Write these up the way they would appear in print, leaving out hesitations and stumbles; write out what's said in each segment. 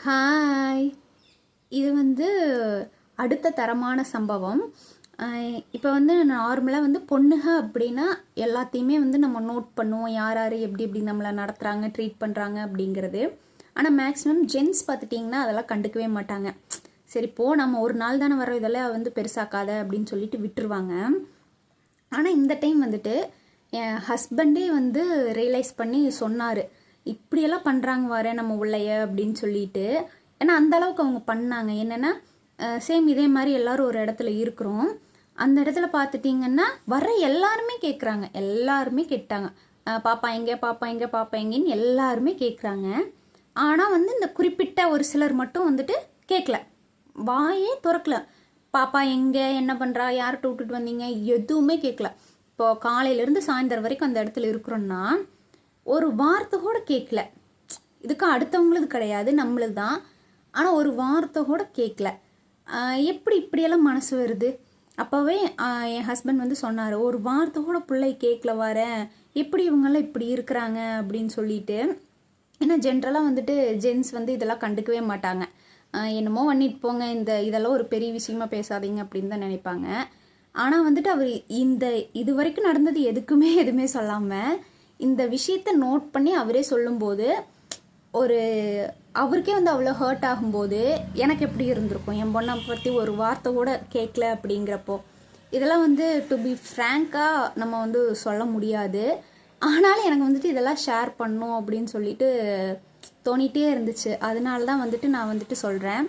Hi. இது வந்து அடுத்த தரமான சம்பவம். இப்போ வந்து நார்மலாக வந்து பொண்ணுங்க அப்படின்னா எல்லாத்தையுமே வந்து நம்ம நோட் பண்ணுவோம், யார் யார் எப்படி எப்படி நம்மளை நடத்துகிறாங்க, ட்ரீட் பண்ணுறாங்க அப்படிங்கிறது. ஆனால் மேக்ஸிமம் ஜென்ஸ் பார்த்துட்டிங்கன்னா அதெல்லாம் கண்டுக்கவே மாட்டாங்க. சரி போ, நம்ம ஒரு நாள் தானே வரோம், இதெல்லாம் வந்து பெருசாக்காத அப்படின்னு சொல்லிட்டு விட்டுருவாங்க. ஆனால் இந்த டைம் வந்துட்டு என் ஹஸ்பண்டே வந்து ரியலைஸ் பண்ணி சொன்னார், இப்படியெல்லாம் பண்ணுறாங்க வார நம்ம உள்ளைய அப்படின்னு சொல்லிட்டு. ஏன்னா அந்த அளவுக்கு அவங்க பண்ணாங்க. என்னென்னா சேம் இதே மாதிரி எல்லாரும் ஒரு இடத்துல இருக்கிறோம். அந்த இடத்துல பார்த்துட்டிங்கன்னா வர எல்லாருமே கேட்குறாங்க, எல்லாருமே கேட்டாங்க, பாப்பா எங்கே பாப்பா எங்கே பாப்பா எங்கேன்னு எல்லாருமே கேட்குறாங்க. ஆனால் வந்து இந்த குறிப்பிட்ட ஒரு சிலர் மட்டும் வந்துட்டு கேட்கல, வாயே திறக்கல. பாப்பா எங்கே, என்ன பண்ணுறா, யார்கிட்ட விட்டுட்டு வந்தீங்க, எதுவுமே கேட்கல. இப்போ காலையிலேருந்து சாயந்தரம் வரைக்கும் அந்த இடத்துல இருக்கிறோன்னா ஒரு வார்த்தை கூட கேட்கல. இதுக்கு அடுத்தவங்களது கிடையாது, நம்மளது தான். ஆனால் ஒரு வார்த்தை கூட கேட்கல. எப்படி இப்படியெல்லாம் மனசு வருது? அப்போவே என் ஹஸ்பண்ட் வந்து சொன்னார், ஒரு வார்த்தை கூட பிள்ளை கேட்கல வரேன், எப்படி இவங்கெல்லாம் இப்படி இருக்கிறாங்க அப்படின்னு சொல்லிட்டு. ஏன்னா ஜென்ரலாக வந்துட்டு ஜென்ஸ் வந்து இதெல்லாம் கண்டுக்கவே மாட்டாங்க. என்னமோ பண்ணிட்டு போங்க, இதெல்லாம் ஒரு பெரிய விஷயமா பேசாதீங்க அப்படின்னு தான் நினைப்பாங்க. ஆனால் வந்துட்டு அவர் இது வரைக்கும் நடந்தது எதுவுமே சொல்லாமல் இந்த விஷயத்த நோட் பண்ணி அவரே சொல்லும்போது ஒரு அவருக்கே வந்து அவ்வளோ ஹர்ட் ஆகும்போது எனக்கு எப்படி இருந்திருக்கும்? என் பொண்ணை பற்றி ஒரு வார்த்தை கூட கேட்கல அப்படிங்கிறப்போ இதெல்லாம் வந்து டு பி ஃப்ராங்காக நம்ம வந்து சொல்ல முடியாது. ஆனாலும் எனக்கு வந்துட்டு இதெல்லாம் ஷேர் பண்ணும் அப்படின்னு சொல்லிட்டு தோணிகிட்டே இருந்துச்சு. அதனால தான் வந்துட்டு நான் வந்துட்டு சொல்கிறேன்.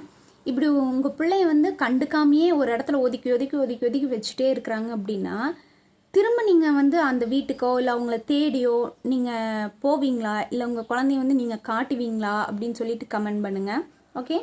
இப்படி உங்கள் பிள்ளைய வந்து கண்டுக்காமையே ஒரு இடத்துல ஒதுக்கி வச்சுட்டே இருக்கிறாங்க அப்படின்னா திரும்ப நீங்கள் வந்து அந்த வீட்டுக்கோ இல்லை அவங்கள தேடியோ நீங்கள் போவீங்களா, இல்லை உங்கள் குழந்தைய வந்து நீங்கள் காட்டுவீங்களா அப்படின்னு சொல்லிட்டு கமெண்ட் பண்ணுங்கள். ஓகே.